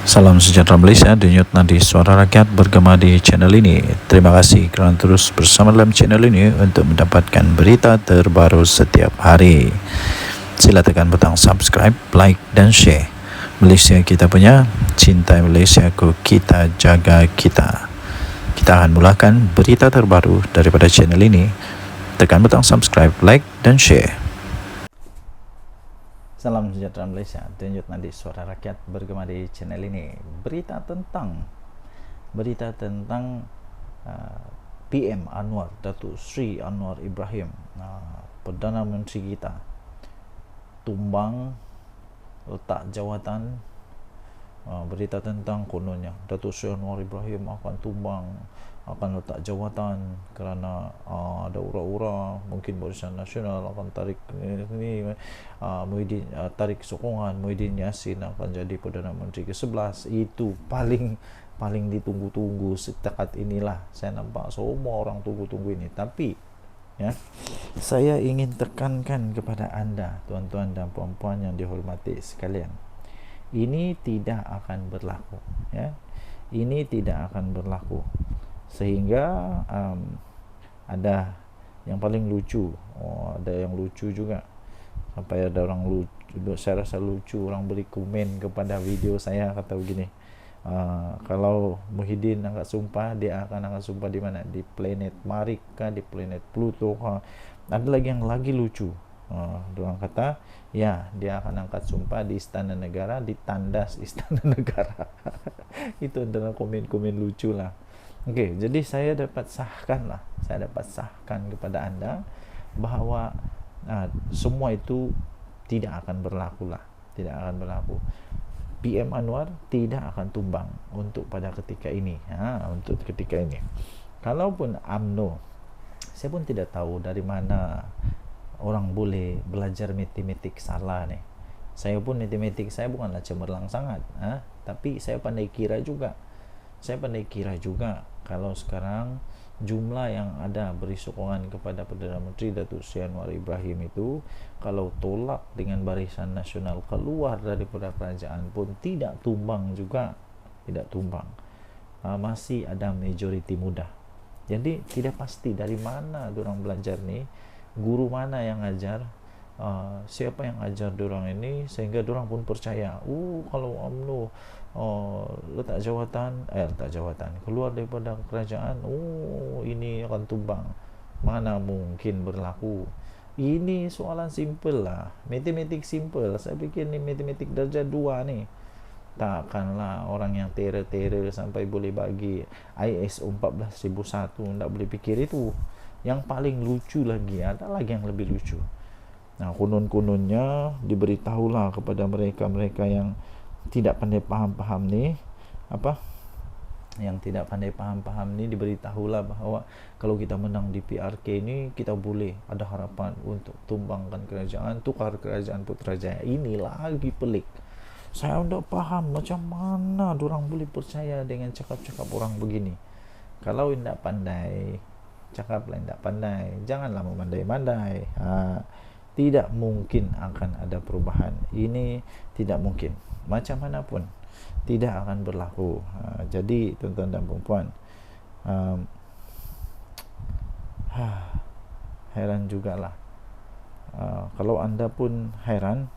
Salam sejahtera Malaysia, denyut nadi suara rakyat bergema di channel ini. Terima kasih kerana terus bersama dalam channel ini untuk mendapatkan berita terbaru setiap hari. Sila tekan butang subscribe, like dan share. Malaysia kita punya, cintai Malaysiaku, kita jaga kita. Kita akan mulakan berita terbaru daripada channel ini. Tekan butang subscribe, like dan share. Salam sejahtera Malaysia, denyut nadi suara rakyat bergema di channel ini. Berita tentang PM Anwar, Datuk Sri Anwar Ibrahim, Perdana Menteri kita, tumbang letak jawatan. Berita tentang kononnya Datuk Sri Anwar Ibrahim akan tumbang, akan letak jawatan kerana ada ura-ura mungkin Barisan Nasional akan tarik Muhyiddin, tarik sokongan Muhyiddin Yassin akan jadi Perdana Menteri ke-11. Itu paling ditunggu-tunggu setakat inilah. Saya nampak semua orang tunggu-tunggu ini. Tapi ya, saya ingin tekankan kepada anda, tuan-tuan dan puan-puan yang dihormati sekalian, ini tidak akan berlaku, ya. Ini tidak akan berlaku. Sehingga ada yang paling lucu, ada yang lucu juga, sampai ada orang lucu, saya rasa lucu, orang beri komen kepada video saya, kata begini, kalau Muhyiddin angkat sumpah, dia akan angkat sumpah di mana? Di planet Marik kah, di planet Pluto kah? Ada lagi yang lagi lucu, orang kata ya, dia akan angkat sumpah di Istana Negara, di tandas Istana Negara. Itu adalah komen-komen lucu lah. Okey, jadi saya dapat sahkan kepada anda bahawa semua itu tidak akan berlaku lah, tidak akan berlaku. PM Anwar tidak akan tumbang untuk pada ketika ini, untuk ketika ini. Kalaupun UMNO, saya pun tidak tahu dari mana orang boleh belajar matematik salah ni. Saya pun matematik saya bukanlah cemerlang sangat, tapi saya pandai kira juga. Kalau sekarang jumlah yang ada beri sokongan kepada Perdana Menteri Datuk Sri Anwar Ibrahim itu, kalau tolak dengan Barisan Nasional keluar daripada kerajaan pun tidak tumbang juga, tidak tumbang. Masih ada majoriti muda. Jadi tidak pasti dari mana diorang belajar ni, guru mana yang ajar, siapa yang ajar diorang ini, sehingga diorang pun percaya, kalau UMNO letak jawatan keluar daripada kerajaan, ini akan tumbang. Mana mungkin berlaku. Ini soalan simple lah, matematik simple. Saya fikir ni matematik darjah 2 ni. Takkanlah orang yang terror sampai boleh bagi ISO 14001 tak boleh fikir itu. Yang paling lucu lagi, ada lagi yang lebih lucu. Konon-kononnya diberitahulah kepada mereka-mereka yang tidak pandai faham-faham ni, yang tidak pandai faham-faham ni, diberitahulah bahawa kalau kita menang di PRK ni, kita boleh ada harapan untuk tumbangkan kerajaan, tukar kerajaan Putrajaya. Ini lagi pelik. Saya tidak faham macam mana diorang boleh percaya dengan cakap-cakap orang begini. Kalau tidak pandai, cakaplah tidak pandai, janganlah memandai-mandai. Tidak mungkin akan ada perubahan. Ini tidak mungkin, macam mana pun tidak akan berlaku. Jadi tuan-tuan dan puan-puan, heran jugalah. Kalau anda pun heran,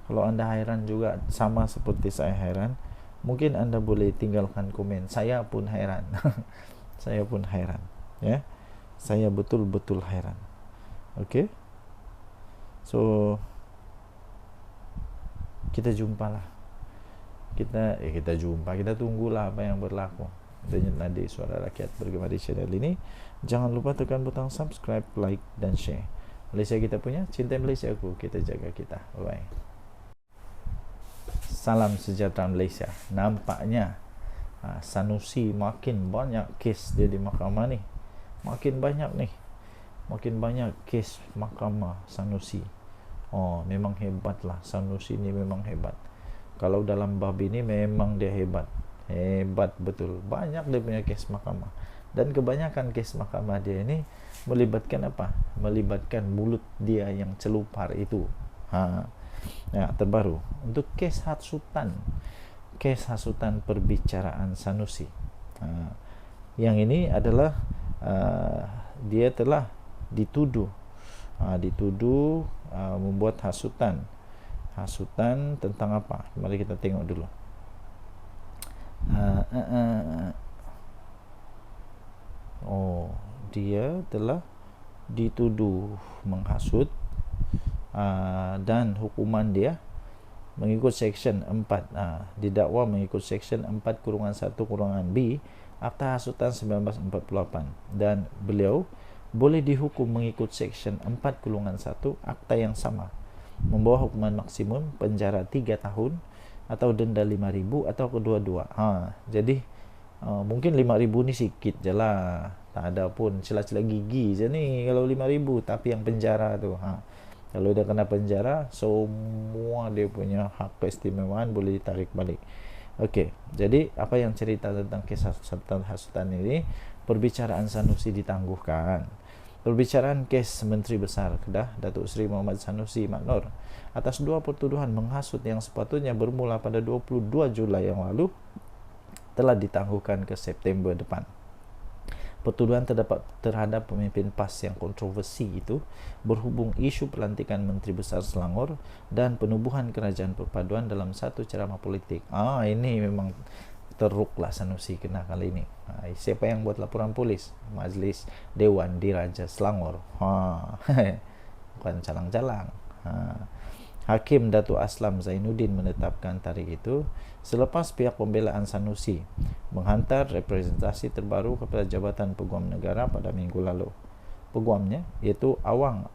kalau anda heran juga sama seperti saya heran, mungkin anda boleh tinggalkan komen. Saya pun heran. Saya pun heran, ya. Saya betul-betul heran. Okey. So kita jumpalah. Kita tunggulah apa yang berlaku. Denyut nadi suara rakyat bergema di channel ini. Jangan lupa tekan butang subscribe, like dan share. Malaysia kita punya, cintai Malaysiaku, kita jaga kita. Bye. Salam sejahtera Malaysia. Nampaknya Sanusi makin banyak kes dia di mahkamah ni. Makin banyak kes mahkamah Sanusi. Memang hebat lah, Sanusi ni memang hebat. Kalau dalam bab ini memang dia hebat betul. Banyak dia punya kes mahkamah, dan kebanyakan kes mahkamah dia ini melibatkan apa? Melibatkan mulut dia yang celupar itu. Terbaru untuk kes Hat Sultan kes hasutan perbicaraan Sanusi. Yang ini adalah dia telah dituduh membuat hasutan tentang apa? Mari kita tengok dulu. Dia telah dituduh menghasut, dan hukuman dia mengikut Seksyen 4, didakwa mengikut Seksyen 4-1-B Akta Hasutan 1948, dan beliau boleh dihukum mengikut Seksyen 4-1 Akta yang sama, membawa hukuman maksimum penjara 3 tahun atau denda 5.000 atau kedua-dua. Jadi mungkin 5.000 ni sikit je lah, tak ada pun celah-celah gigi je ni kalau 5.000, tapi yang penjara tu, kalau dia kena penjara, semua dia punya hak keistimewaan boleh ditarik balik. Okey, jadi apa yang cerita tentang kes hasutan ini? Perbicaraan Sanusi ditangguhkan. Perbicaraan kes Menteri Besar Kedah Datuk Seri Muhammad Sanusi Maknor atas 2 pertuduhan menghasut yang sepatutnya bermula pada 22 Julai yang lalu telah ditangguhkan ke September depan. Pertuduhan terhadap pemimpin PAS yang kontroversi itu berhubung isu pelantikan Menteri Besar Selangor dan penubuhan kerajaan perpaduan dalam satu ceramah politik. Ini memang teruklah Sanusi kena kali ini. Siapa yang buat laporan polis? Majlis Dewan Diraja Selangor. Bukan calang-calang. Hakim Datuk Aslam Zainuddin menetapkan tarikh itu selepas pihak pembelaan Sanusi menghantar representasi terbaru kepada Jabatan Peguam Negara pada minggu lalu. Peguamnya iaitu Awang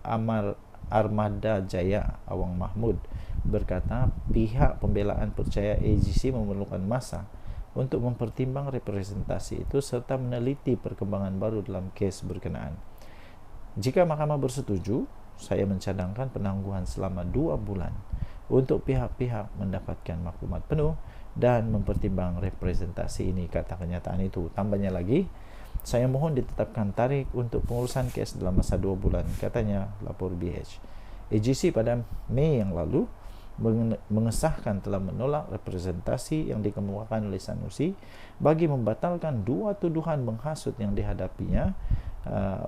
Armada Jaya Awang Mahmud berkata pihak pembelaan percaya AGC memerlukan masa untuk mempertimbang representasi itu serta meneliti perkembangan baru dalam kes berkenaan. Jika mahkamah bersetuju, saya mencadangkan penangguhan selama 2 bulan untuk pihak-pihak mendapatkan maklumat penuh dan mempertimbang representasi ini, kata kenyataan itu. Tambahnya lagi, saya mohon ditetapkan tarikh untuk pengurusan kes dalam masa 2 bulan, katanya lapor BH. AGC pada Mei yang lalu mengesahkan telah menolak representasi yang dikemukakan oleh Sanusi bagi membatalkan 2 tuduhan menghasut yang dihadapinya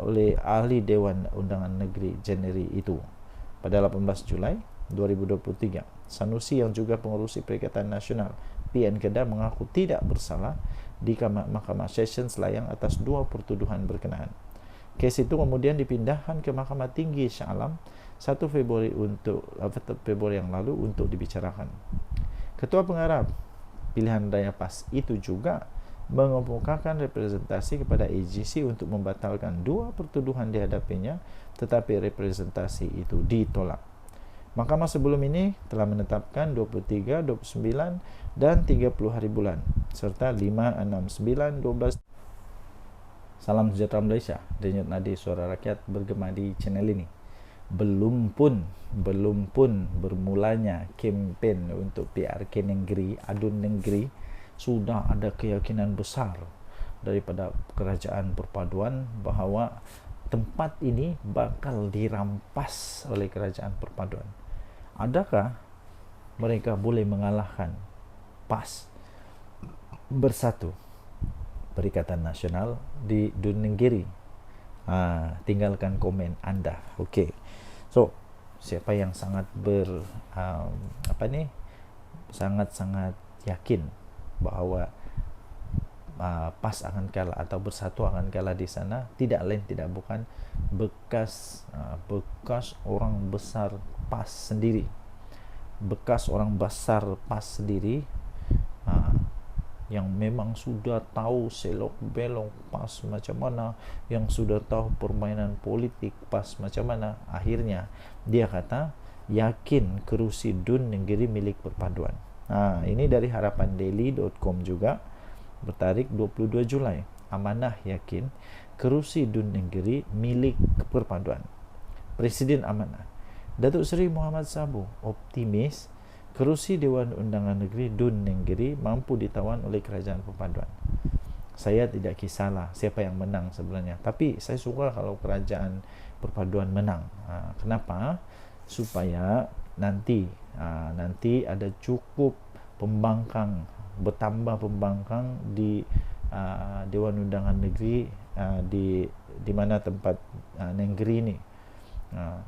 oleh ahli Dewan Undangan Negeri Jeneri itu. Pada 18 Julai 2023, Sanusi yang juga pengurusi Perikatan Nasional PN Kedah mengaku tidak bersalah di Mahkamah Session Selayang atas 2 pertuduhan berkenaan. Kes itu kemudian dipindahkan ke Mahkamah Tinggi Shah Alam 1 Februari yang lalu untuk dibicarakan. Ketua Pengarah Pilihan Raya PAS itu juga mengemukakan representasi kepada AGC untuk membatalkan 2 pertuduhan dihadapinya, tetapi representasi itu ditolak. Mahkamah sebelum ini telah menetapkan 23, 29 dan 30 hari bulan serta 5, 6, 9, 12. Salam sejahtera Malaysia. Denyut nadi suara rakyat bergema di channel ini. Belum pun bermulanya kempen untuk PRK negeri, adun negeri, sudah ada keyakinan besar daripada kerajaan perpaduan bahawa tempat ini bakal dirampas oleh kerajaan perpaduan. Adakah mereka boleh mengalahkan PAS Bersatu Perikatan Nasional di Dunegiri? Tinggalkan komen anda. Okey. So, siapa yang sangat sangat yakin bahawa PAS akan kalah atau Bersatu akan kalah di sana, tidak lain tidak bukan bekas orang besar PAS sendiri, bekas orang besar PAS sendiri, yang memang sudah tahu selok belok PAS macam mana, yang sudah tahu permainan politik PAS macam mana. Akhirnya dia kata yakin kerusi Dun Negeri milik perpaduan. Ini dari harapandaily.com juga bertarikh 22 Julai. Amanah yakin kerusi Dun Negeri milik perpaduan. Presiden Amanah Datuk Seri Muhammad Sabu optimis kerusi Dewan Undangan Negeri Dun Negeri mampu ditawan oleh kerajaan perpaduan. Saya tidak kisahlah siapa yang menang sebenarnya, tapi saya suka kalau kerajaan perpaduan menang. Kenapa? Supaya nanti ada cukup pembangkang bertambah pembangkang di Dewan Undangan Negeri di mana tempat negeri ni,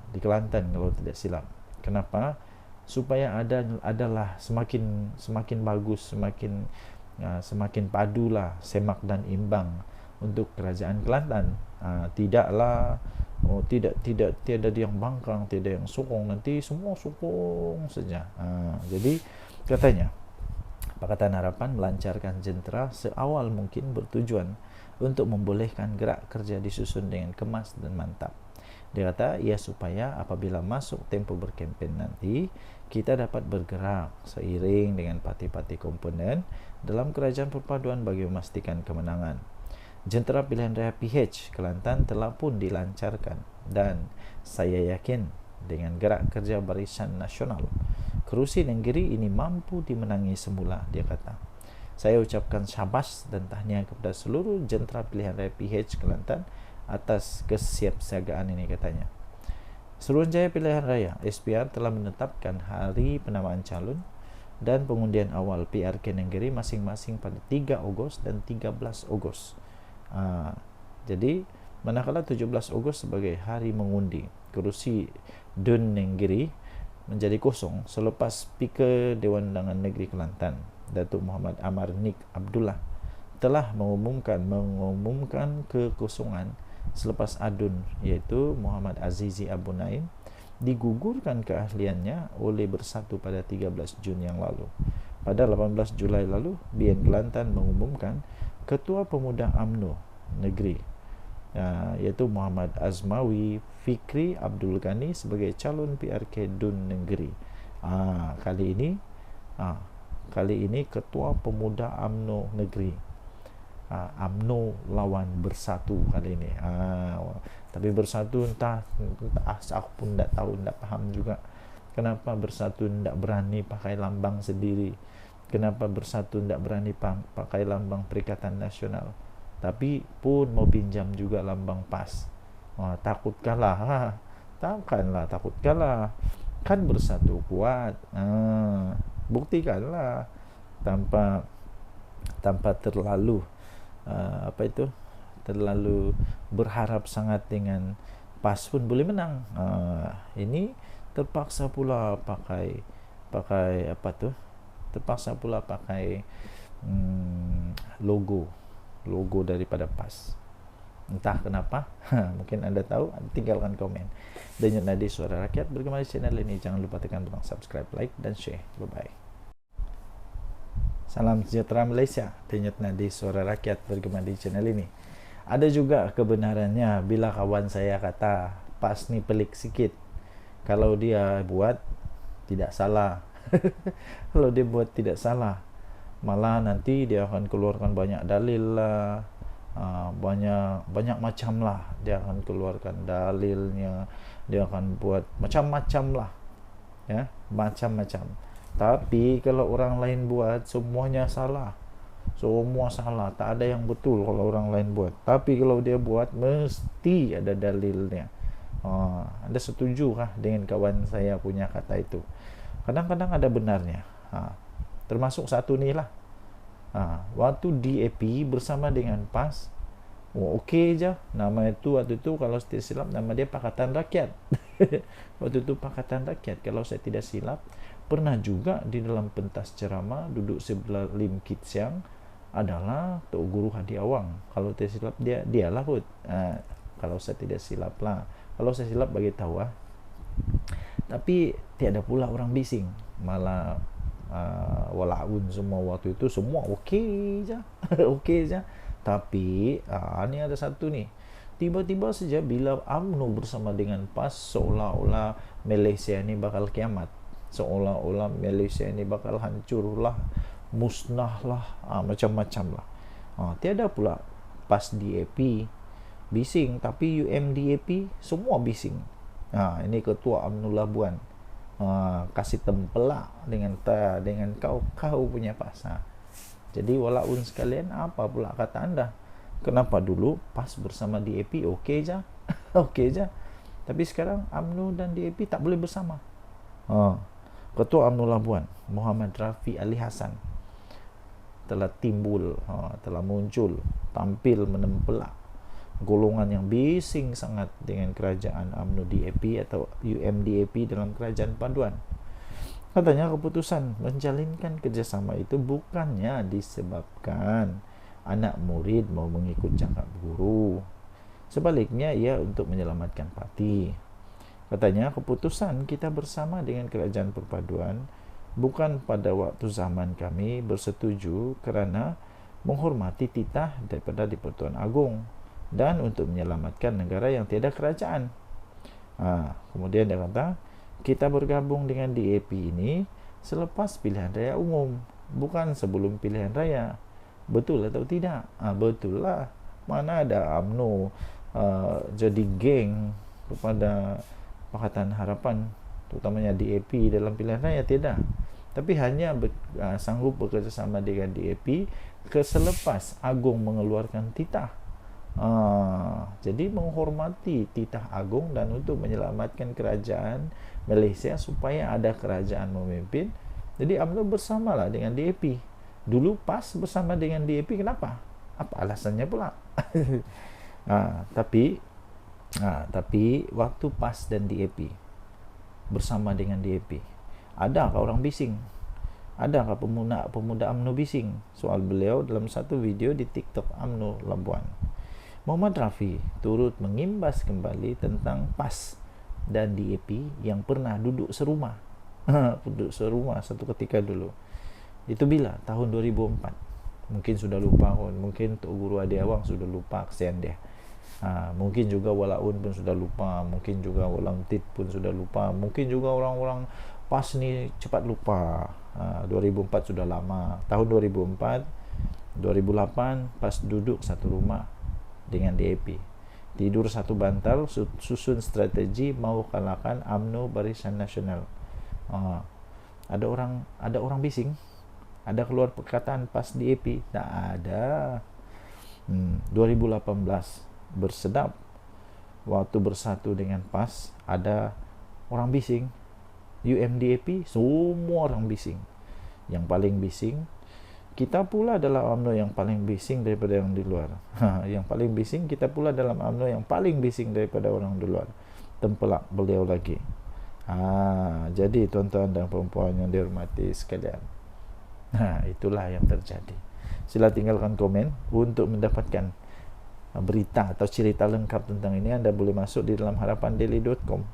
di Kelantan kalau tidak silap. Kenapa? Supaya adalah semakin bagus, semakin padulah, semak dan imbang untuk kerajaan Kelantan. Tidaklah tiada yang bangkang, tiada yang sokong, nanti semua sokong saja. Jadi katanya Pakatan Harapan melancarkan jentera seawal mungkin, bertujuan untuk membolehkan gerak kerja disusun dengan kemas dan mantap. Dia kata, supaya apabila masuk tempo berkempen nanti, kita dapat bergerak seiring dengan parti-parti komponen dalam kerajaan perpaduan bagi memastikan kemenangan. Jentera pilihan raya PH Kelantan telah pun dilancarkan, dan saya yakin dengan gerak kerja Barisan Nasional, kerusi negeri ini mampu dimenangi semula, dia kata. Saya ucapkan syabas dan tahniah kepada seluruh jentera pilihan raya PH Kelantan atas kesiapsiagaan ini, katanya. Suruhanjaya Pilihan Raya SPR telah menetapkan hari penamaan calon dan pengundian awal PRK negeri masing-masing pada 3 Ogos dan 13 Ogos. Jadi manakala 17 Ogos sebagai hari mengundi, kerusi Dun Negeri menjadi kosong selepas Speaker Dewan Undangan Negeri Kelantan, Datuk Muhammad Amar Nik Abdullah, telah mengumumkan kekosongan selepas adun, iaitu Muhammad Azizi Abu Naim digugurkan keahliannya oleh Bersatu pada 13 Jun yang lalu. Pada 18 Julai lalu, BN Kelantan mengumumkan Ketua Pemuda UMNO Negeri, iaitu Muhammad Azmawi Fikri Abdul Ghani sebagai calon PRK Dun Negeri. Kali ini Ketua Pemuda UMNO Negeri, UMNO lawan Bersatu kali ini. Tapi Bersatu entah aku pun tak tahu, tak faham juga kenapa Bersatu tak berani pakai lambang sendiri, kenapa Bersatu tak berani pakai lambang Perikatan Nasional, tapi pun mau pinjam juga lambang PAS. Takut kalah. Takkanlah takut kalah, kan Bersatu kuat. Buktikanlah tanpa terlalu terlalu berharap sangat dengan PAS pun boleh menang. Ini terpaksa pula pakai terpaksa pula pakai logo daripada PAS. Entah kenapa. Mungkin anda tahu, tinggalkan komen. Denyut Nadi Suara Rakyat bergema di channel ini. Jangan lupa tekan butang subscribe, like dan share. Bye bye. Salam sejahtera Malaysia. Denyut Nadi Suara Rakyat bergema di channel ini. Ada juga kebenarannya bila kawan saya kata PAS ni pelik sikit. Kalau dia buat tidak salah. Kalau dia buat tidak salah, malah nanti dia akan keluarkan banyak dalil lah, banyak macam lah. Dia akan keluarkan dalilnya, dia akan buat macam-macam lah, ya, macam-macam. Tapi kalau orang lain buat, semuanya salah. Semua salah, tak ada yang betul kalau orang lain buat. Tapi kalau dia buat, mesti ada dalilnya. Anda setuju kah dengan kawan saya punya kata itu? Kadang-kadang ada benarnya. Termasuk satu ni lah. Waktu DAP bersama dengan PAS, okey je. Nama itu waktu itu kalau saya tidak silap, nama dia Pakatan Rakyat. Waktu itu Pakatan Rakyat, kalau saya tidak silap. Pernah juga di dalam pentas ceramah duduk sebelah Lim Kit Siang adalah Tok Guru Hadi Awang. Kalau tidak silap dialah kot. Kalau saya tidak silap lah. Kalau saya silap bagi tahu lah. Tapi tiada pula orang bising. Malah walaupun semua waktu itu semua okey je. Okey je. Tapi ni ada satu ni. Tiba-tiba saja bila UMNO bersama dengan PAS, seolah-olah Malaysia ni bakal kiamat. Seolah-olah Malaysia ini bakal hancur lah, musnah lah, macam-macam lah. Tiada pula PAS DAP bising, tapi UMDAP semua bising. Ini Ketua UMNO Labuan kasih tempelak dengan kau punya PAS. Jadi walaupun sekalian, apa pula kata anda? Kenapa dulu PAS bersama DAP okey je? Okey je. Tapi sekarang UMNO dan DAP tak boleh bersama. Ketua UMNO Labuan Muhammad Rafi Ali Hassan telah timbul, telah muncul, tampil menempelak golongan yang bising sangat dengan kerajaan UMNO DAP atau UMDAP dalam kerajaan paduan. Katanya keputusan menjalinkan kerjasama itu bukannya disebabkan anak murid mau mengikut cakap guru. Sebaliknya ia untuk menyelamatkan parti. Katanya keputusan kita bersama dengan kerajaan perpaduan bukan pada waktu zaman kami bersetuju kerana menghormati titah daripada di-Pertuan Agong dan untuk menyelamatkan negara yang tiada kerajaan. Kemudian dia kata, kita bergabung dengan DAP ini selepas pilihan raya umum, bukan sebelum pilihan raya. Betul atau tidak? Betul lah. Mana ada UMNO jadi geng kepada Pakatan Harapan, terutamanya DAP dalam pilihan raya? Tidak. Tapi hanya sanggup bekerjasama dengan DAP selepas Agong mengeluarkan titah. Jadi menghormati titah Agong dan untuk menyelamatkan kerajaan Malaysia supaya ada kerajaan memimpin. Jadi UMNO bersamalah dengan DAP. Dulu PAS bersama dengan DAP, kenapa? Apa alasannya pula? Tapi waktu PAS dan DAP bersama dengan DAP, adakah orang bising? Adakah pemuda UMNO bising? Soal beliau dalam satu video di TikTok UMNO Labuan. Muhammad Rafi turut mengimbas kembali tentang PAS dan DAP yang pernah duduk serumah. Duduk serumah satu ketika dulu. Itu bila? Tahun 2004. Mungkin sudah lupa, mungkin Tok Guru Adi Awang sudah lupa, kesian dia. Mungkin juga Walaun pun sudah lupa, mungkin juga Walang Tit pun sudah lupa, mungkin juga orang-orang PAS ni cepat lupa. 2004 sudah lama. Tahun 2004, 2008 PAS duduk satu rumah dengan DAP. Tidur satu bantal, susun strategi mau kalahkan UMNO Barisan Nasional. Ada orang bising? Ada keluar perkataan PAS DAP? Tak ada. 2018 bersedap waktu bersatu dengan PAS, ada orang bising. UMDAP semua orang bising. Yang paling bising kita pula adalah UMNO yang paling bising daripada yang di luar. Yang paling bising kita pula dalam UMNO yang paling bising daripada orang di luar. Tempelak beliau lagi. Jadi tuan-tuan dan perempuan yang dihormati sekalian, itulah yang terjadi. Sila tinggalkan komen. Untuk mendapatkan berita atau cerita lengkap tentang ini, anda boleh masuk di dalam harapandaily.com.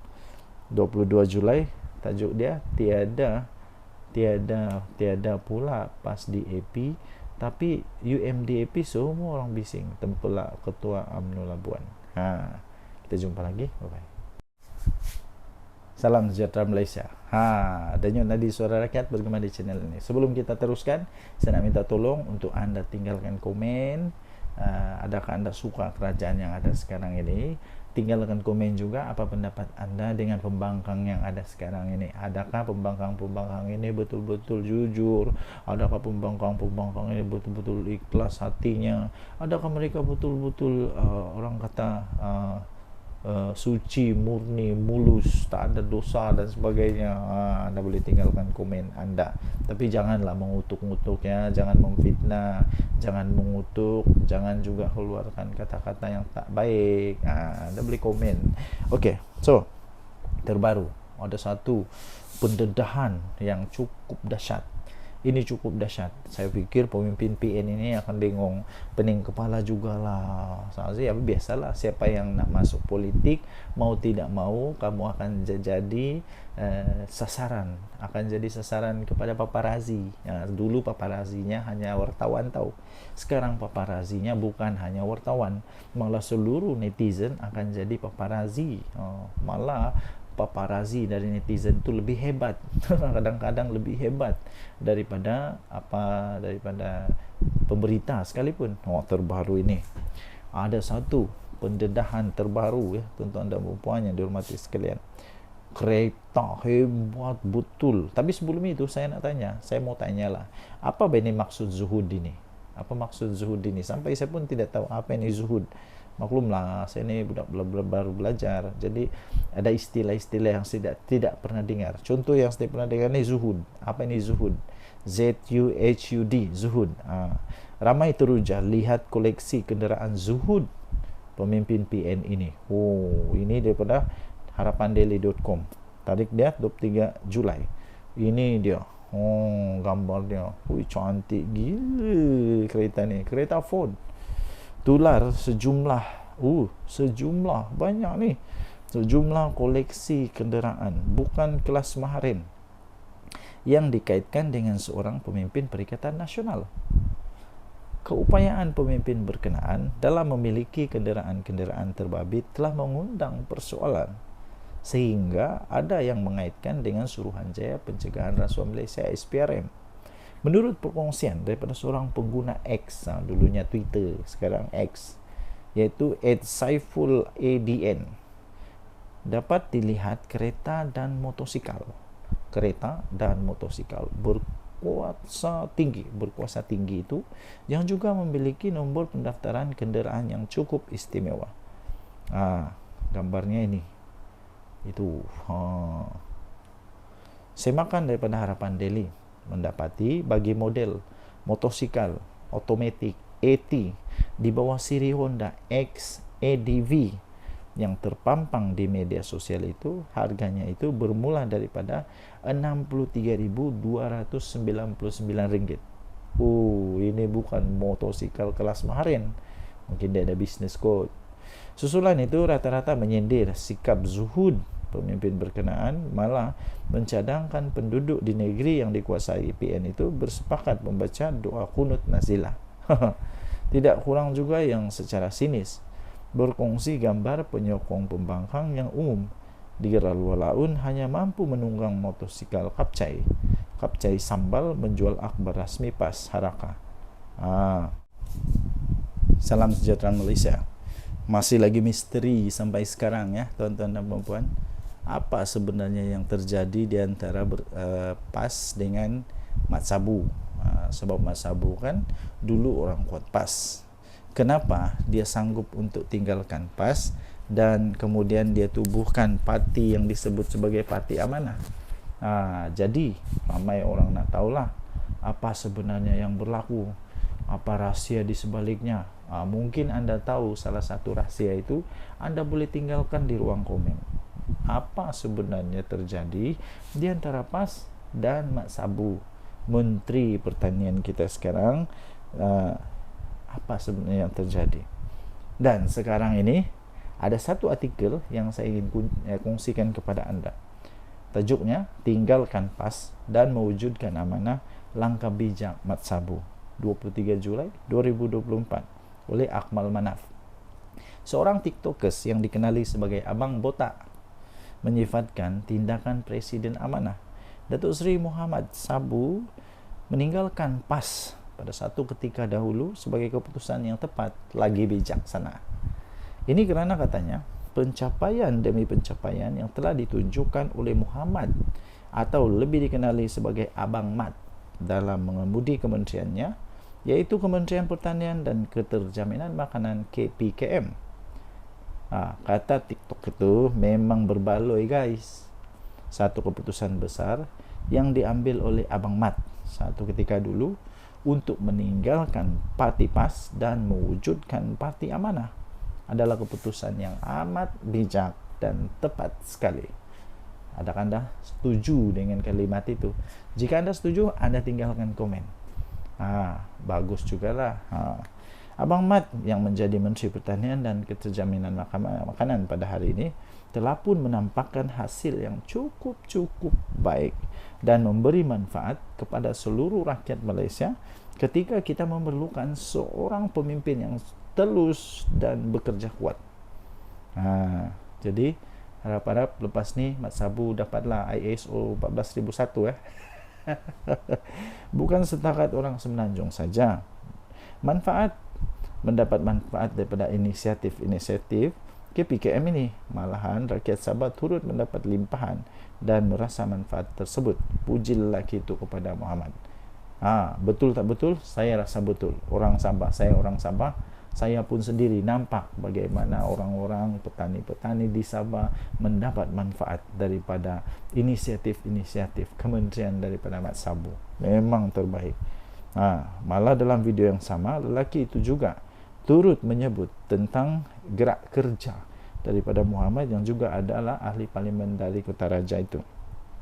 22 Julai tajuk dia, tiada pula PAS DAP, tapi UMDAP semua orang bising. Tempelak ketua UMNO Labuan. Kita jumpa lagi. Bye bye. Salam sejahtera Malaysia. Denyut nadi suara rakyat bergema di channel ini. Sebelum kita teruskan, saya nak minta tolong untuk anda tinggalkan komen. Adakah anda suka kerajaan yang ada sekarang ini? Tinggalkan komen juga apa pendapat anda dengan pembangkang yang ada sekarang ini. Adakah pembangkang ini betul-betul jujur? Adakah pembangkang ini betul-betul ikhlas hatinya? Adakah mereka betul-betul orang kata suci, murni, mulus, tak ada dosa dan sebagainya? Anda boleh tinggalkan komen anda, tapi janganlah mengutuk-ngutuk ya, jangan memfitnah, jangan mengutuk, jangan juga keluarkan kata-kata yang tak baik. Anda boleh komen. Okey, so terbaru ada satu pendedahan yang cukup dahsyat. Ini cukup dahsyat. Saya fikir pemimpin PN ini akan bingung, pening kepala jugalah. Soalnya biasalah, siapa yang nak masuk politik, mau tidak mau kamu akan jadi sasaran, akan jadi sasaran kepada paparazi. Dulu paparazinya hanya wartawan tahu. Sekarang paparazinya bukan hanya wartawan, malah seluruh netizen akan jadi paparazi. Malah paparazi dari netizen itu lebih hebat. Kadang-kadang lebih hebat daripada pemberita sekalipun. Terbaru ini ada satu pendedahan terbaru ya, tuan-tuan dan puan yang dihormati sekalian. Kereta hebat betul. Tapi sebelum itu saya mau tanyalah, apa ini maksud zuhud ini? Apa maksud zuhud ini? Sampai saya pun tidak tahu apa ini zuhud. Maklumlah, saya ini budak baru belajar, jadi ada istilah-istilah yang tidak pernah dengar. Contoh yang saya pernah dengar ni zuhud. Apa ini zuhud? ZUHUD, zuhud. Ramai teruja lihat koleksi kenderaan zuhud pemimpin PN ini. Oh, ini daripada harapandaily.com. Tarik dia 23 Julai. Ini dia. Oh, gambar dia. Ui, cantik gila kereta ni. Kereta Ford. Tular sejumlah banyak ni. Sejumlah koleksi kenderaan, bukan kelas maharin, yang dikaitkan dengan seorang pemimpin Perikatan Nasional. Keupayaan pemimpin berkenaan dalam memiliki kenderaan-kenderaan terbabit telah mengundang persoalan, sehingga ada yang mengaitkan dengan Suruhanjaya Pencegahan Rasuah Malaysia SPRM. Menurut perkongsian daripada seorang pengguna X, dulunya Twitter, sekarang X, iaitu @saiful_adn, dapat dilihat kereta dan motosikal berkuasa tinggi itu yang juga memiliki nombor pendaftaran kenderaan yang cukup istimewa. Gambarnya ini. Itu. Semakan daripada Harapan Daily mendapati bagi model motosikal otomatik AT di bawah siri Honda X ADV yang terpampang di media sosial itu, harganya itu bermula daripada Rp63.299. Ini bukan motosikal kelas maharin. Mungkin dia ada business code. Susulan itu rata-rata menyindir sikap zuhud pemimpin berkenaan, malah mencadangkan penduduk di negeri yang dikuasai PN itu bersepakat membaca doa kunut nazilah. Tidak kurang juga yang secara sinis berkongsi gambar penyokong pembangkang yang umum di Lalualaun hanya mampu menunggang motosikal kapcai sambal menjual akhbar rasmi PAS Haraka. Salam sejahtera Malaysia. Masih lagi misteri sampai sekarang ya tuan-tuan dan puan-puan. Apa sebenarnya yang terjadi di antara PAS dengan Mat Sabu? Sebab Mat Sabu kan dulu orang kuat PAS. Kenapa dia sanggup untuk tinggalkan PAS dan kemudian dia tubuhkan parti yang disebut sebagai Parti Amanah? Jadi ramai orang nak tahulah apa sebenarnya yang berlaku, apa rahsia di sebaliknya. Mungkin anda tahu salah satu rahsia itu, anda boleh tinggalkan di ruang komen. Apa sebenarnya terjadi di antara PAS dan Mat Sabu, Menteri Pertanian kita sekarang? Apa sebenarnya yang terjadi? Dan sekarang ini ada satu artikel yang saya ingin kongsikan kepada anda. Tajuknya, Tinggalkan PAS dan Mewujudkan Amanah, Langkah Bijak Mat Sabu, 23 Julai 2024 oleh Akmal Manaf. Seorang TikTokers yang dikenali sebagai Abang Botak menyifatkan tindakan Presiden Amanah Datuk Seri Muhammad Sabu meninggalkan PAS pada satu ketika dahulu sebagai keputusan yang tepat lagi bijaksana. Ini kerana katanya pencapaian demi pencapaian yang telah ditunjukkan oleh Muhammad, atau lebih dikenali sebagai Abang Mat, dalam mengemudi kementeriannya, yaitu Kementerian Pertanian dan Keterjaminan Makanan KPKM. Kata TikTok itu memang berbaloi guys. Satu keputusan besar yang diambil oleh Abang Mat satu ketika dulu untuk meninggalkan Parti PAS dan mewujudkan Parti Amanah adalah keputusan yang amat bijak dan tepat sekali. Adakah anda setuju dengan kalimat itu? Jika anda setuju, anda tinggalkan komen. Bagus jugalah. Abang Mat yang menjadi Menteri Pertanian dan Keterjaminan Makanan pada hari ini telah pun menampakkan hasil yang cukup baik dan memberi manfaat kepada seluruh rakyat Malaysia ketika kita memerlukan seorang pemimpin yang telus dan bekerja kuat. Jadi harap-harap lepas ni Mat Sabu dapatlah ISO 14001 Bukan setakat orang Semenanjung saja mendapat manfaat daripada inisiatif KPKM ini. Malahan rakyat Sabah turut mendapat limpahan dan merasa manfaat tersebut. Puji lelaki itu kepada Muhammad. Betul tak betul? Saya rasa betul. Saya orang Sabah, Saya pun sendiri nampak bagaimana orang-orang petani-petani di Sabah mendapat manfaat daripada inisiatif-inisiatif kementerian daripada Mat Sabu. Memang terbaik. Malah dalam video yang sama, lelaki itu juga turut menyebut tentang gerak kerja daripada Muhammad yang juga adalah ahli parlimen dari Kutaraja itu.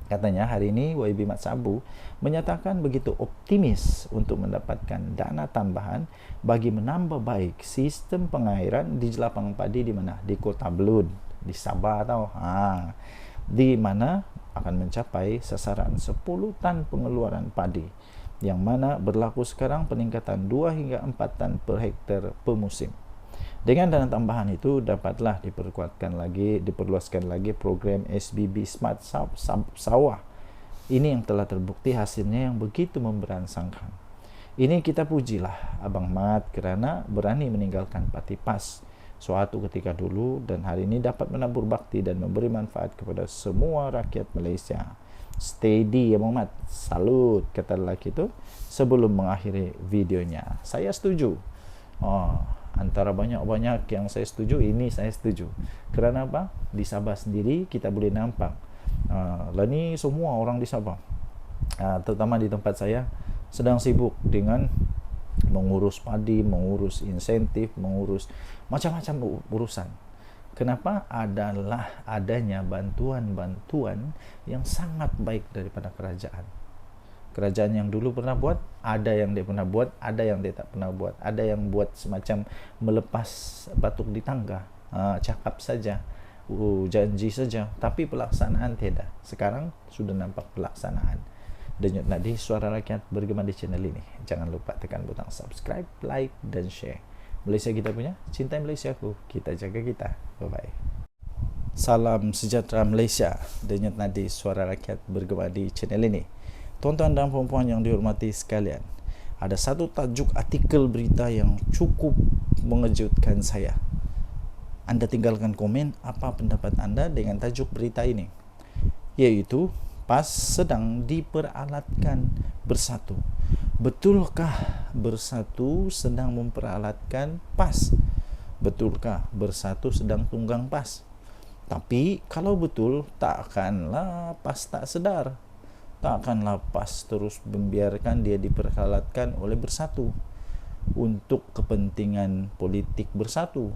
Katanya hari ini YB Mat Sabu menyatakan begitu optimis untuk mendapatkan dana tambahan bagi menambah baik sistem pengairan di jelapang padi di mana? Di Kota Belud, di Sabah tau. Di mana akan mencapai sasaran 10 tan pengeluaran padi, yang mana berlaku sekarang peningkatan 2 hingga 4 tan per hektar per musim. Dengan dana tambahan itu dapatlah diperluaskan lagi program SBB Smart Sawah. Ini yang telah terbukti hasilnya yang begitu memberangsangkan. Ini kita pujilah Abang Mat kerana berani meninggalkan parti PAS suatu ketika dulu dan hari ini dapat menabur bakti dan memberi manfaat kepada semua rakyat Malaysia. Steady Abang Mat, salut, kata lelaki itu sebelum mengakhiri videonya. Saya setuju. Antara banyak-banyak yang saya setuju, ini saya setuju. Kerana apa? Di Sabah sendiri kita boleh nampak ni semua orang di Sabah, terutama di tempat saya, sedang sibuk dengan mengurus padi, mengurus insentif, mengurus macam-macam urusan. Kenapa? Adalah adanya bantuan-bantuan yang sangat baik daripada kerajaan. Kerajaan yang dulu pernah buat, ada yang dia pernah buat, ada yang dia tak pernah buat. Ada yang buat semacam melepas batuk di tangga, cakap saja, janji saja, tapi pelaksanaan tidak. Sekarang sudah nampak pelaksanaan. Denyut Nadi, suara rakyat bergema di channel ini. Jangan lupa tekan butang subscribe, like dan share. Malaysia kita punya, cintai Malaysiaku, kita jaga kita. Bye-bye. Salam sejahtera Malaysia. Denyut Nadi, suara rakyat bergema di channel ini. Tuan-tuan dan puan-puan yang dihormati sekalian, ada satu tajuk artikel berita yang cukup mengejutkan saya. Anda tinggalkan komen apa pendapat anda dengan tajuk berita ini, yaitu PAS sedang diperalatkan bersatu. Betulkah bersatu sedang memperalatkan PAS? Betulkah bersatu sedang tunggang PAS? Tapi kalau betul, takkanlah PAS tak sedar. Takkanlah PAS terus membiarkan dia diperalatkan oleh bersatu untuk kepentingan politik bersatu.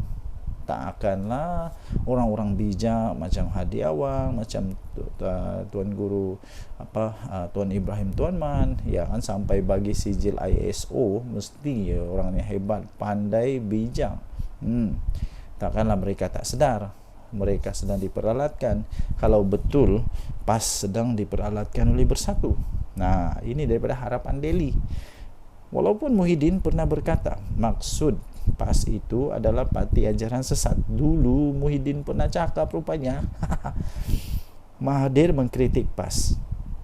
Takkanlah orang-orang bijak macam Hadi Awang, macam Tuan Guru Tuan Ibrahim Tuan Man, ya kan, sampai bagi sijil ISO, mesti orang yang hebat, pandai, bijak. Takkanlah mereka tak sedar mereka sedang diperalatkan kalau betul PAS sedang diperalatkan oleh bersatu. Nah, ini daripada Harapan Daily. Walaupun Muhyiddin pernah berkata maksud PAS itu adalah parti ajaran sesat. Dulu Muhyiddin pernah cakap rupanya. Mahathir mengkritik PAS.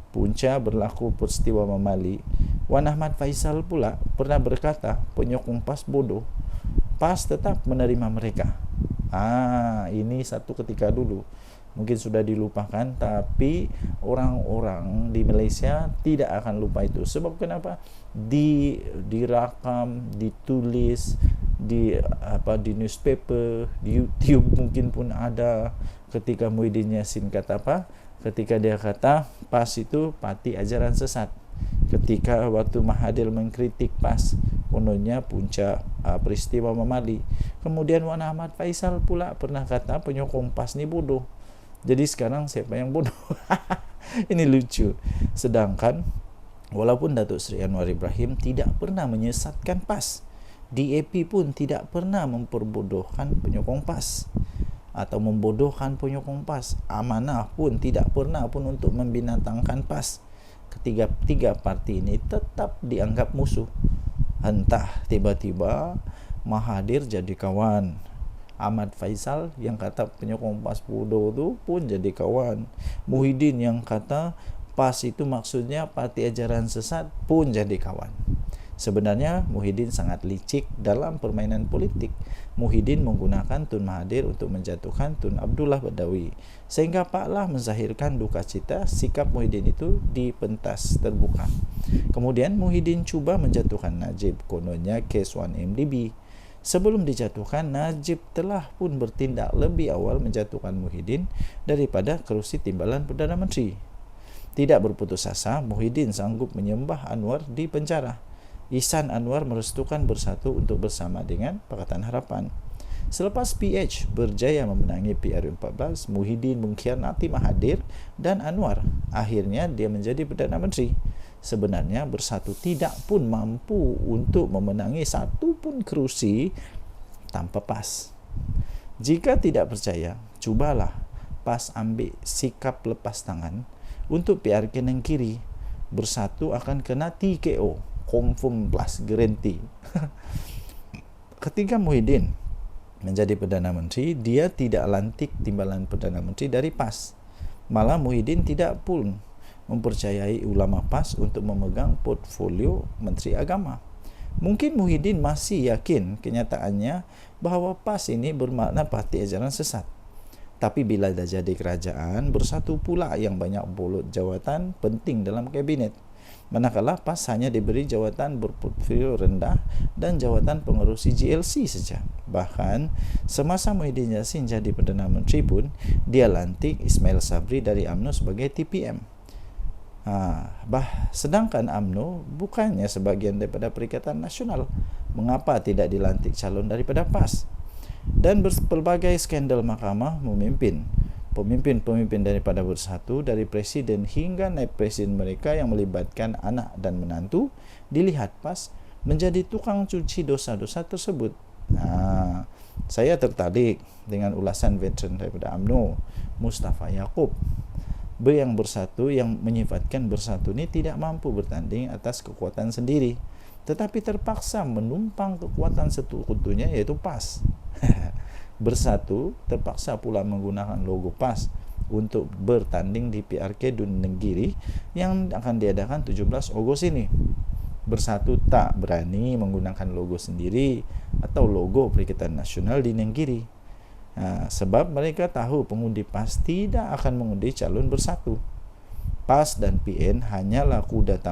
Punca berlaku peristiwa Mamali. Wan Ahmad Faisal pula pernah berkata penyokong PAS bodoh. PAS tetap menerima mereka. Ini satu ketika dulu. Mungkin sudah dilupakan, tapi orang-orang di Malaysia tidak akan lupa itu. Sebab kenapa? Dirakam, ditulis di newspaper, di YouTube mungkin pun ada. Ketika Muhyiddin Yassin kata apa? Ketika dia kata PAS itu parti ajaran sesat. Ketika waktu Mahathir mengkritik PAS, kononnya punca peristiwa Mamali. Kemudian Wan Ahmad Faisal pula pernah kata penyokong PAS ni bodoh. Jadi sekarang siapa yang bodoh? Ini lucu. Sedangkan walaupun Datuk Seri Anwar Ibrahim tidak pernah menyesatkan PAS, DAP pun tidak pernah memperbodohkan penyokong PAS atau membodohkan penyokong PAS. Amanah pun tidak pernah pun untuk membinatangkan PAS. Ketiga parti ini tetap dianggap musuh. Entah tiba-tiba Mahathir jadi kawan, Ahmad Faisal yang kata penyokong PAS bodoh tu pun jadi kawan, Muhyiddin yang kata PAS itu maksudnya parti ajaran sesat pun jadi kawan. Sebenarnya Muhyiddin sangat licik dalam permainan politik. Muhyiddin menggunakan Tun Mahathir untuk menjatuhkan Tun Abdullah Badawi, sehingga Pak Lah menzahirkan duka cita sikap Muhyiddin itu di pentas terbuka. Kemudian Muhyiddin cuba menjatuhkan Najib, kononnya kes 1MDB. Sebelum dijatuhkan, Najib telah pun bertindak lebih awal menjatuhkan Muhyiddin daripada kerusi timbalan Perdana Menteri. Tidak berputus asa, Muhyiddin sanggup menyembah Anwar di penjara. Ihsan Anwar merestukan Bersatu untuk bersama dengan Pakatan Harapan. Selepas PH berjaya memenangi PRU14, Muhyiddin mengkhianati Mahathir dan Anwar. Akhirnya dia menjadi Perdana Menteri. Sebenarnya Bersatu tidak pun mampu untuk memenangi satu pun kerusi tanpa PAS. Jika tidak percaya, cubalah PAS ambil sikap lepas tangan untuk PRK Negeri. Bersatu akan kena TKO, confirm plus guarantee. Ketika Muhyiddin menjadi Perdana Menteri, dia tidak lantik timbalan Perdana Menteri dari PAS. Malah Muhyiddin tidak pun mempercayai ulama PAS untuk memegang portfolio Menteri Agama. Mungkin Muhyiddin masih yakin kenyataannya bahawa PAS ini bermakna parti ajaran sesat. Tapi bila dah jadi kerajaan, Bersatu pula yang banyak bolot jawatan penting dalam kabinet. Manakala PAS hanya diberi jawatan berportfolio rendah dan jawatan pengerusi GLC saja. Bahkan semasa Muhyiddin Yassin jadi Perdana Menteri pun, dia lantik Ismail Sabri dari UMNO sebagai TPM. Sedangkan UMNO bukannya sebahagian daripada Perikatan Nasional. Mengapa tidak dilantik calon daripada PAS? Dan berbagai skandal mahkamah memimpin pemimpin-pemimpin daripada Bersatu, dari presiden hingga naib presiden mereka yang melibatkan anak dan menantu, dilihat PAS menjadi tukang cuci dosa-dosa tersebut. Saya tertarik dengan ulasan veteran daripada UMNO, Mustafa Yaakob, yang Bersatu, yang menyifatkan Bersatu ini tidak mampu bertanding atas kekuatan sendiri, tetapi terpaksa menumpang kekuatan sekutunya, yaitu PAS. Bersatu terpaksa pula menggunakan logo PAS untuk bertanding di PRK Dun Negeri yang akan diadakan 17 Ogos ini. Bersatu tak berani menggunakan logo sendiri atau logo Perikatan Nasional di Negeri. Sebab mereka tahu pengundi PAS tidak akan mengundi calon Bersatu. PAS dan PN hanyalah kuda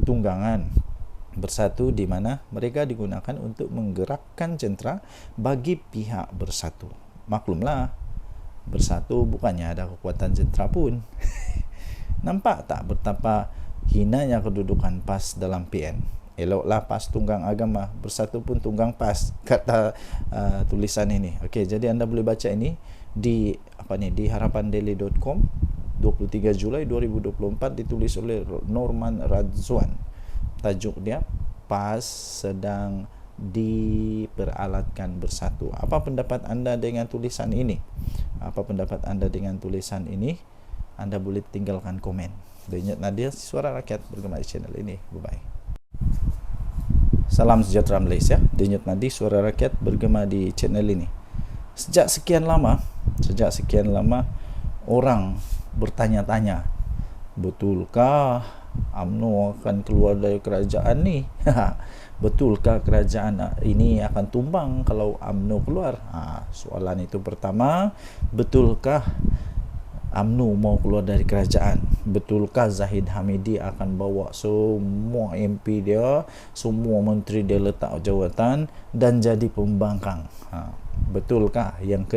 tunggangan Bersatu, di mana mereka digunakan untuk menggerakkan jentera bagi pihak Bersatu. Maklumlah, Bersatu bukannya ada kekuatan jentera pun. Nampak tak betapa hinanya kedudukan PAS dalam PN? Eloklah PAS tunggang agama, Bersatu pun tunggang PAS, kata tulisan ini. Okey, jadi anda boleh baca ini di di harapandaily.com 23 Julai 2024, ditulis oleh Norman Radzwan. Tajuk dia, PAS sedang diperalatkan Bersatu. Apa pendapat anda dengan tulisan ini? Apa pendapat anda dengan tulisan ini? Anda boleh tinggalkan komen. Denyut Nadir, Suara Rakyat, bergema di channel ini. Bye-bye. Salam sejahtera Malaysia. Denyut Nadir, Suara Rakyat, bergema di channel ini. Sejak sekian lama orang bertanya-tanya, betulkah UMNO akan keluar dari kerajaan ni? Betulkah kerajaan ini akan tumbang kalau UMNO keluar? Soalan itu pertama. Betulkah UMNO mau keluar dari kerajaan? Betulkah Zahid Hamidi akan bawa semua MP dia, semua menteri dia letak jawatan dan jadi pembangkang? Betulkah? Yang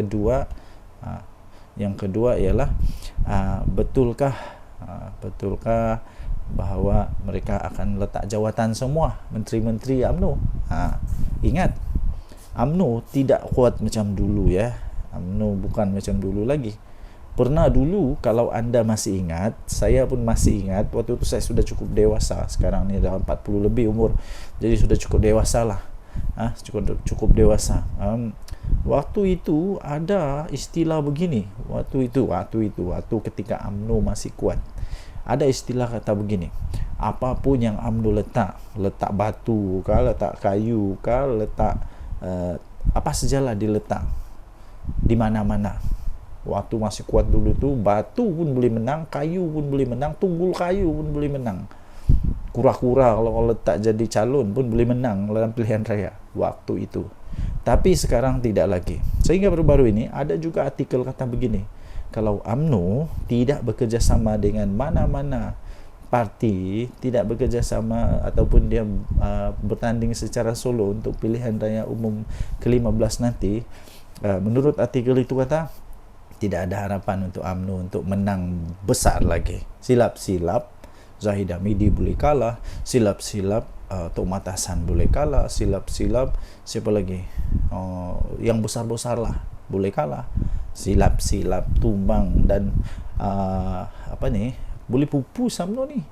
kedua ialah betulkah bahawa mereka akan letak jawatan semua menteri-menteri UMNO? Ingat, UMNO tidak kuat macam dulu ya. UMNO bukan macam dulu lagi. Pernah dulu, kalau anda masih ingat, saya pun masih ingat, waktu itu saya sudah cukup dewasa. Sekarang ni dah 40 lebih umur, jadi sudah cukup dewasa lah. Cukup dewasa. Waktu itu ada istilah begini. Waktu ketika UMNO masih kuat, ada istilah kata begini, apapun yang UMNO letak batu kah, letak kayu kah, letak apa sajalah diletak di mana-mana. Waktu masih kuat dulu tu, batu pun boleh menang, kayu pun boleh menang, tunggul kayu pun boleh menang. Kura-kura kalau letak jadi calon pun boleh menang dalam pilihan raya waktu itu. Tapi sekarang tidak lagi. Sehingga baru-baru ini ada juga artikel kata begini, kalau UMNO tidak bekerjasama dengan mana-mana parti tidak bekerjasama ataupun dia bertanding secara solo untuk pilihan raya umum ke-15 nanti, menurut artikel itu kata tidak ada harapan untuk UMNO untuk menang besar lagi. Silap-silap Zahid Hamidi boleh kalah, silap-silap Tok Matasan boleh kalah, silap-silap siapa lagi, yang besar-besar lah boleh kalah, silap-silap tumbang dan boleh pupus UMNO ni.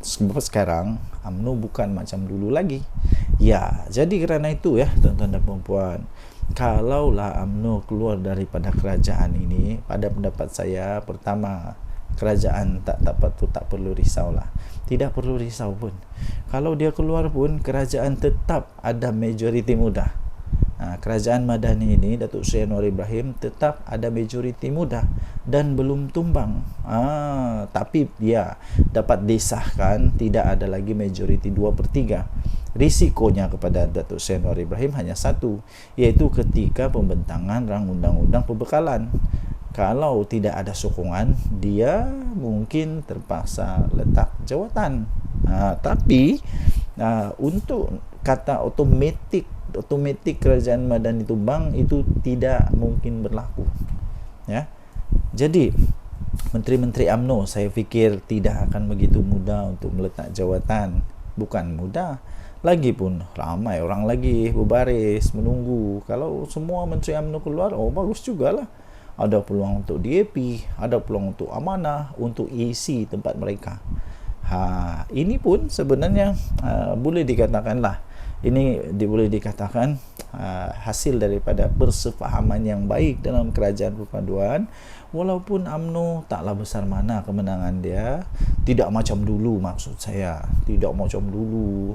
Sebab sekarang UMNO bukan macam dulu lagi. Ya, jadi kerana itu ya tuan-tuan dan puan-puan, kalaulah UMNO keluar daripada kerajaan ini, pada pendapat saya, pertama, kerajaan tak perlu risaulah. Tidak perlu risau pun. Kalau dia keluar pun, kerajaan tetap ada majoriti muda. Kerajaan Madani ini, Datuk Seri Anwar Ibrahim, tetap ada majoriti muda dan belum tumbang. Tapi ya, dapat disahkan tidak ada lagi majoriti 2/3. Risikonya kepada Datuk Seri Anwar Ibrahim hanya satu, iaitu ketika pembentangan rang undang-undang pembekalan. Kalau tidak ada sokongan, dia mungkin terpaksa letak jawatan. Tapi untuk kata otomatik kerajaan Madani tumbang itu tidak mungkin berlaku. Ya. Jadi menteri-menteri UMNO saya fikir tidak akan begitu mudah untuk meletak jawatan. Bukan mudah, lagipun ramai orang lagi berbaris menunggu. Kalau semua menteri UMNO keluar, bagus jugalah. Ada peluang untuk DAP, ada peluang untuk amanah, untuk isi tempat mereka. Ini pun sebenarnya boleh dikatakan hasil daripada persefahaman yang baik dalam kerajaan perpaduan. Walaupun UMNO taklah besar mana kemenangan dia, tidak macam dulu, maksud saya tidak macam dulu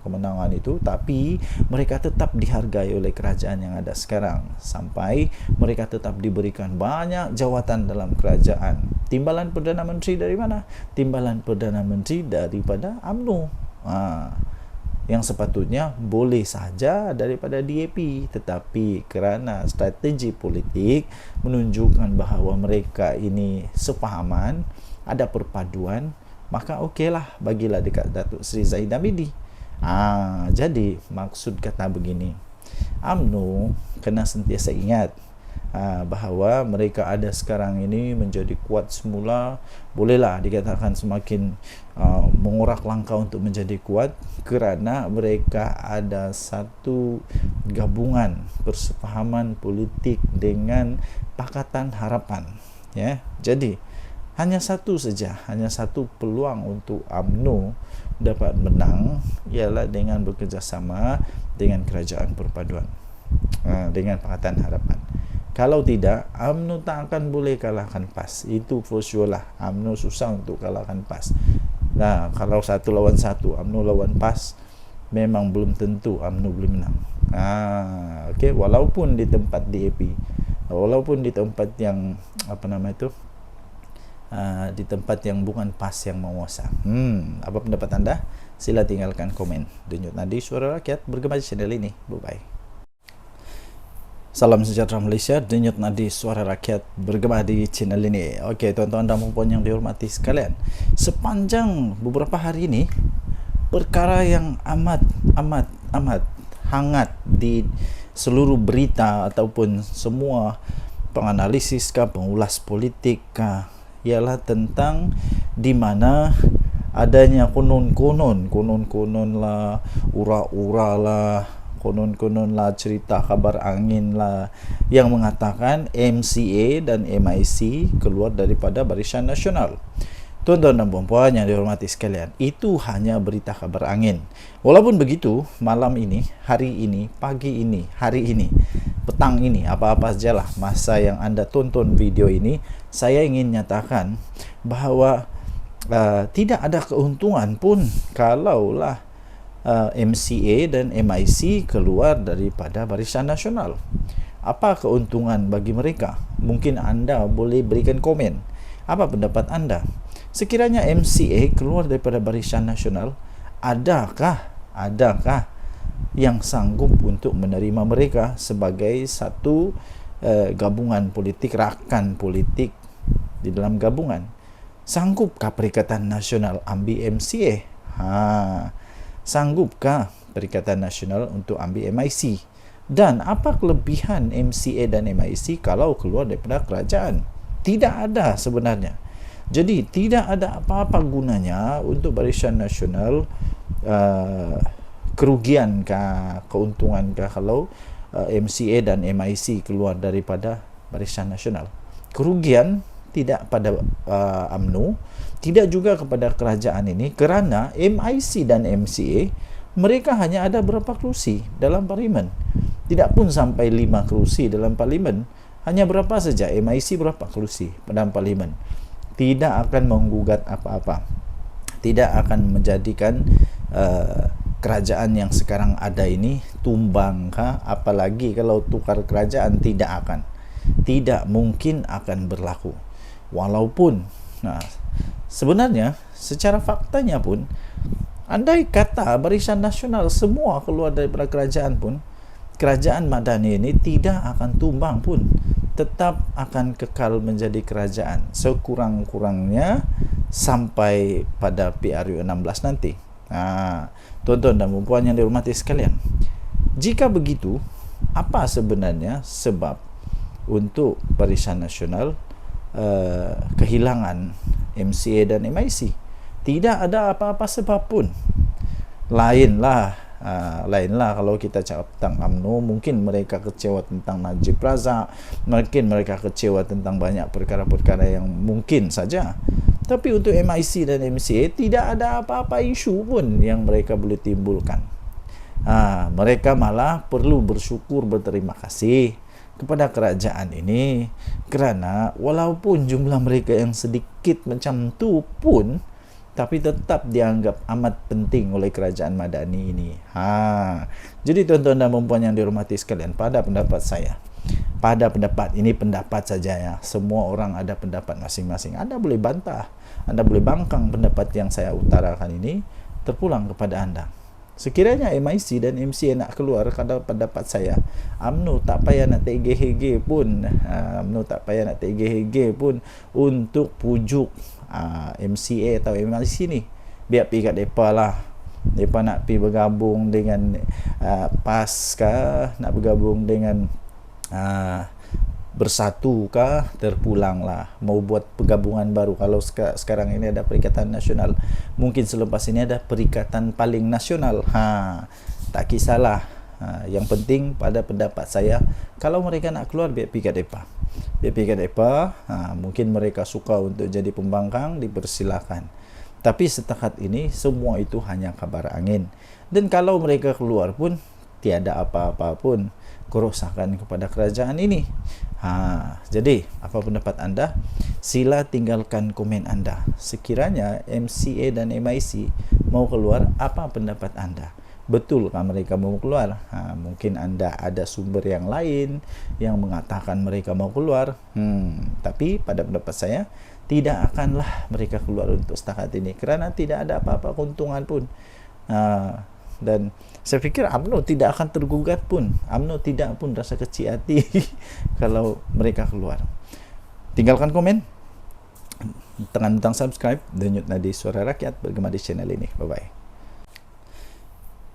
kemenangan itu, tapi mereka tetap dihargai oleh kerajaan yang ada sekarang, sampai mereka tetap diberikan banyak jawatan dalam kerajaan. Timbalan Perdana Menteri dari mana? Timbalan Perdana Menteri daripada UMNO, yang sepatutnya boleh sahaja daripada DAP, tetapi kerana strategi politik menunjukkan bahawa mereka ini sefahaman, ada perpaduan, maka okeylah, bagilah dekat Datuk Seri Zahid Hamidi. Jadi maksud kata begini, UMNO kena sentiasa ingat bahawa mereka ada sekarang ini menjadi kuat semula, bolehlah dikatakan semakin mengorak langkah untuk menjadi kuat kerana mereka ada satu gabungan persefahaman politik dengan Pakatan Harapan, ya. Jadi hanya satu peluang untuk UMNO dapat menang, ialah dengan bekerjasama dengan Kerajaan Perpaduan, dengan Pakatan Harapan. Kalau tidak, UMNO tak akan boleh kalahkan PAS. Itu for sure lah. UMNO susah untuk kalahkan PAS. Kalau 1 lawan 1, UMNO lawan PAS, memang belum tentu UMNO boleh menang. Okay? Walaupun di tempat DAP, walaupun di tempat yang di tempat yang bukan PAS yang menguasa. Apa pendapat anda? Sila tinggalkan komen. Denyut Nadi Suara Rakyat bergema di channel ini. Bye-bye. Salam sejahtera Malaysia, Denyut Nadi Suara Rakyat bergema di channel ini. Okey, tuan-tuan dan puan yang dihormati sekalian, sepanjang beberapa hari ini, perkara yang amat hangat di seluruh berita ataupun semua penganalisis pengulas politik ialah tentang di mana adanya konon-konon lah, ura-ura lah, konon lah, cerita kabar angin lah yang mengatakan MCA dan MIC keluar daripada Barisan Nasional. Tuan-tuan dan puan-puan yang dihormati sekalian, itu hanya berita kabar angin. Walaupun begitu, malam ini, hari ini, pagi ini, hari ini, petang ini, apa-apa sajalah masa yang anda tonton video ini, saya ingin nyatakan bahawa tidak ada keuntungan pun kalaulah MCA dan MIC keluar daripada Barisan Nasional. Apa keuntungan bagi mereka? Mungkin anda boleh berikan komen. Apa pendapat anda? Sekiranya MCA keluar daripada Barisan Nasional, adakah yang sanggup untuk menerima mereka sebagai satu gabungan politik, rakan politik di dalam gabungan? Sanggupkah Perikatan Nasional ambil MCA? Sanggupkah Perikatan Nasional untuk ambil MIC? Dan apa kelebihan MCA dan MIC kalau keluar daripada kerajaan? Tidak ada sebenarnya. Jadi tidak ada apa-apa gunanya untuk Barisan Nasional kerugiankah, keuntungankah kalau MCA dan MIC keluar daripada Barisan Nasional. Kerugian tidak pada UMNO, tidak juga kepada kerajaan ini, kerana MIC dan MCA mereka hanya ada berapa kerusi dalam parlimen. Tidak pun sampai 5 kerusi dalam parlimen, hanya berapa saja MIC berapa kerusi dalam parlimen. Tidak akan menggugat apa-apa, tidak akan menjadikan kerajaan yang sekarang ada ini tumbangkah, apalagi kalau tukar kerajaan, tidak mungkin akan berlaku. Walaupun sebenarnya secara faktanya pun, andai kata Barisan Nasional semua keluar daripada kerajaan pun, kerajaan Madani ini tidak akan tumbang pun, tetap akan kekal menjadi kerajaan sekurang-kurangnya sampai pada PRU 16 nanti. Tuan-tuan dan puan yang dihormati sekalian, jika begitu, apa sebenarnya sebab untuk Barisan Nasional kehilangan MCA dan MIC? Tidak ada apa-apa sebab pun. Lainlah kalau kita cakap tentang UMNO, mungkin mereka kecewa tentang Najib Razak, mungkin mereka kecewa tentang banyak perkara-perkara yang mungkin saja. Tapi untuk MIC dan MCA tidak ada apa-apa isu pun yang mereka boleh timbulkan. Mereka malah perlu bersyukur, berterima kasih kepada kerajaan ini, kerana walaupun jumlah mereka yang sedikit macam tu pun, tapi tetap dianggap amat penting oleh kerajaan Madani ini. Jadi tuan-tuan dan puan yang dihormati sekalian, pada pendapat saya, ini pendapat saja ya, semua orang ada pendapat masing-masing. Anda boleh bantah, Anda boleh bangkang pendapat yang saya utarakan ini, terpulang kepada Anda. Sekiranya MIC dan MCA nak keluar, kalau pendapat saya, UMNO tak payah nak tergeh-geh pun, untuk pujuk MCA atau MIC ni. Biar pergi kat mereka lah. Mereka nak pergi bergabung dengan PAS kah, nak bergabung dengan Bersatu kah, terpulanglah. Mau buat pergabungan baru. Kalau sekarang ini ada Perikatan Nasional, mungkin selepas ini ada Perikatan Paling Nasional. Tak kisahlah. Yang penting pada pendapat saya, kalau mereka nak keluar, biar pergi kat mereka. Mungkin mereka suka untuk jadi pembangkang, dipersilakan. Tapi setakat ini semua itu hanya kabar angin. Dan kalau mereka keluar pun, tiada apa-apa pun kerosakan kepada kerajaan ini. Jadi apa pendapat anda? Sila tinggalkan komen anda. Sekiranya MCA dan MIC mau keluar, apa pendapat anda? Betulkah mereka mau keluar? Mungkin anda ada sumber yang lain yang mengatakan mereka mau keluar. Tapi pada pendapat saya, tidak akanlah mereka keluar untuk setakat ini, kerana tidak ada apa-apa keuntungan pun. Dan saya fikir UMNO tidak akan tergugat pun. UMNO tidak pun rasa kecil hati kalau mereka keluar. Tinggalkan komen, tekan butang subscribe, denyut nadi Suara Rakyat bergema di channel ini. Bye-bye.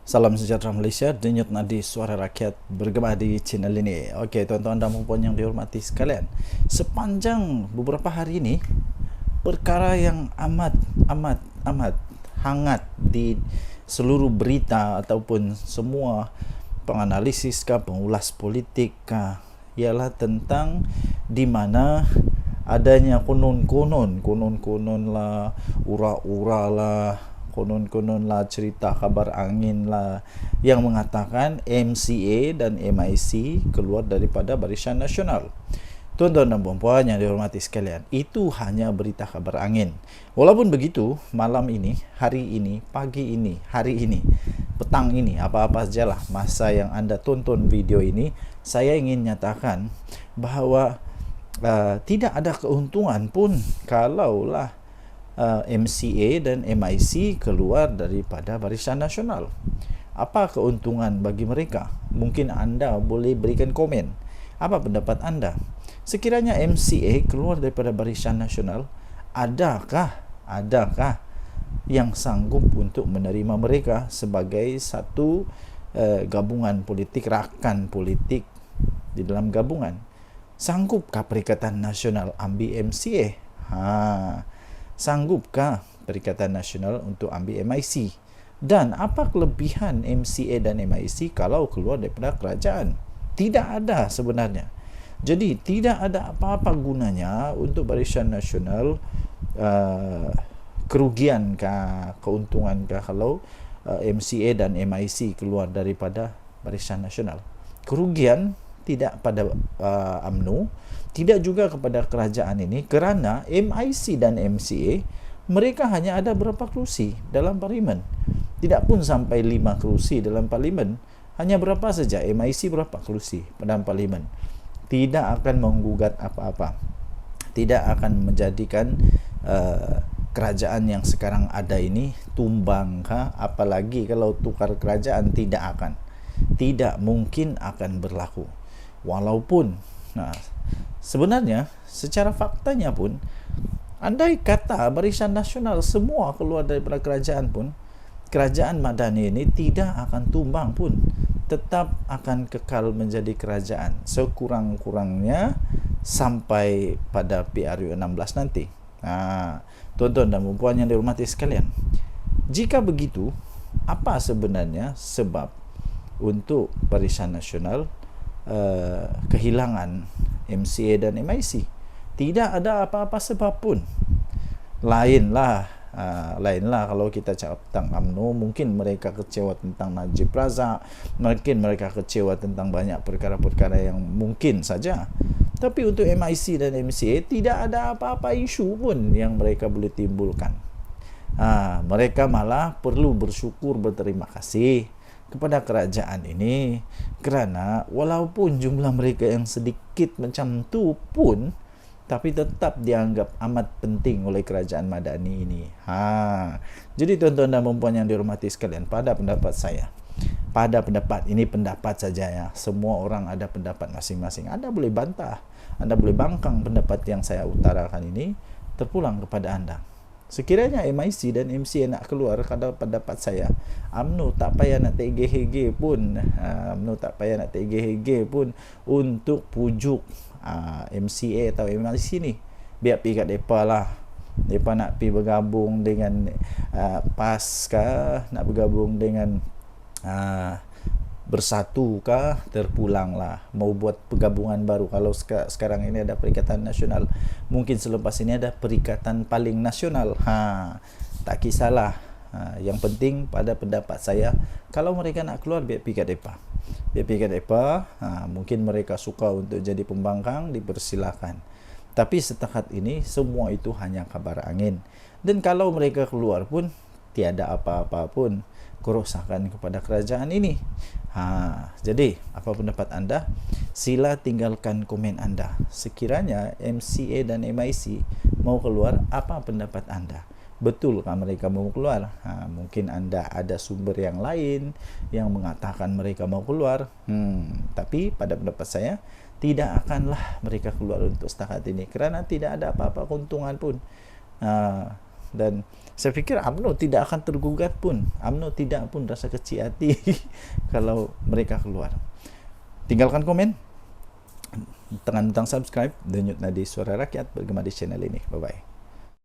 Salam sejahtera Malaysia, denyut nadi Suara Rakyat bergema di channel ini. Okey, tuan-tuan dan puan yang dihormati sekalian, sepanjang beberapa hari ini, perkara yang amat hangat di seluruh berita ataupun semua penganalisis pengulas politik ialah tentang di mana adanya konon-konon lah, ura-ura lah, konon lah, cerita kabar angin lah yang mengatakan MCA dan MIC keluar daripada Barisan Nasional. Tuan-tuan dan puan yang dihormati sekalian, itu hanya berita kabar angin. Walaupun begitu, malam ini, hari ini, pagi ini, hari ini, petang ini, apa-apa sajalah masa yang anda tonton video ini, saya ingin nyatakan bahawa tidak ada keuntungan pun kalaulah MCA dan MIC keluar daripada Barisan Nasional. Apa keuntungan bagi mereka? Mungkin anda boleh berikan komen. Apa pendapat anda? Sekiranya MCA keluar daripada Barisan Nasional, adakah yang sanggup untuk menerima mereka sebagai satu gabungan politik, rakan politik di dalam gabungan? Sanggupkah Perikatan Nasional ambil MCA? Sanggupkah Perikatan Nasional untuk ambil MIC? Dan apa kelebihan MCA dan MIC kalau keluar daripada kerajaan? Tidak ada sebenarnya. Jadi tidak ada apa-apa gunanya untuk Barisan Nasional kerugiankah, keuntungankah kalau MCA dan MIC keluar daripada Barisan Nasional? Kerugian tidak pada UMNO, tidak juga kepada kerajaan ini, kerana MIC dan MCA mereka hanya ada berapa kerusi dalam parlimen. Tidak pun sampai 5 kerusi dalam parlimen. Hanya berapa saja, MIC berapa kerusi dalam parlimen. Tidak akan menggugat apa-apa. Tidak akan menjadikan kerajaan yang sekarang ada ini tumbang, apalagi kalau tukar kerajaan, tidak mungkin akan berlaku. Walaupun sebenarnya secara faktanya pun, andai kata Barisan Nasional semua keluar daripada kerajaan pun, kerajaan Madani ini tidak akan tumbang pun, tetap akan kekal menjadi kerajaan sekurang-kurangnya sampai pada PRU 16 nanti. Tuan-tuan dan puan yang dihormati sekalian, jika begitu, apa sebenarnya sebab untuk Barisan Nasional kehilangan MCA dan MIC? Tidak ada apa-apa sebab pun. Lainlah kalau kita cakap tentang UMNO, mungkin mereka kecewa tentang Najib Razak, mungkin mereka kecewa tentang banyak perkara-perkara yang mungkin saja. Tapi untuk MIC dan MCA tidak ada apa-apa isu pun yang mereka boleh timbulkan. Mereka malah perlu bersyukur, berterima kasih kepada kerajaan ini, kerana walaupun jumlah mereka yang sedikit macam tu pun, tapi tetap dianggap amat penting oleh kerajaan Madani ini. Jadi tuan-tuan dan puan yang dihormati sekalian, pada pendapat saya, ini pendapat saja ya, semua orang ada pendapat masing-masing. Anda boleh bantah, Anda boleh bangkang pendapat yang saya utarakan ini, terpulang kepada Anda. Sekiranya MIC dan MCA nak keluar, kalau pendapat saya, UMNO tak payah nak tergeh-geh pun, untuk pujuk MCA atau MIC ni. Biar pergi kat mereka lah. Mereka nak pergi bergabung dengan PAS kah, nak bergabung dengan Bersatu kah, terpulanglah. Mau buat pergabungan baru. Kalau sekarang ini ada Perikatan Nasional, mungkin selepas ini ada Perikatan Paling Nasional. Tak kisahlah. Yang penting pada pendapat saya, kalau mereka nak keluar, biar pergi kat mereka. Mungkin mereka suka untuk jadi pembangkang, dipersilakan. Tapi setakat ini semua itu hanya kabar angin. Dan kalau mereka keluar pun, tiada apa-apa pun kerosakan kepada kerajaan ini. Jadi apa pendapat anda? Sila tinggalkan komen anda. Sekiranya MCA dan MIC mau keluar, apa pendapat anda? Betulkah mereka mau keluar? Mungkin anda ada sumber yang lain yang mengatakan mereka mau keluar. Tapi pada pendapat saya, tidak akanlah mereka keluar untuk setakat ini, kerana tidak ada apa-apa keuntungan pun. Dan saya fikir UMNO tidak akan tergugat pun. UMNO tidak pun rasa kecil hati kalau mereka keluar. Tinggalkan komen, tekan butang subscribe, denyut nadi Suara Rakyat bergema di channel ini. Bye-bye.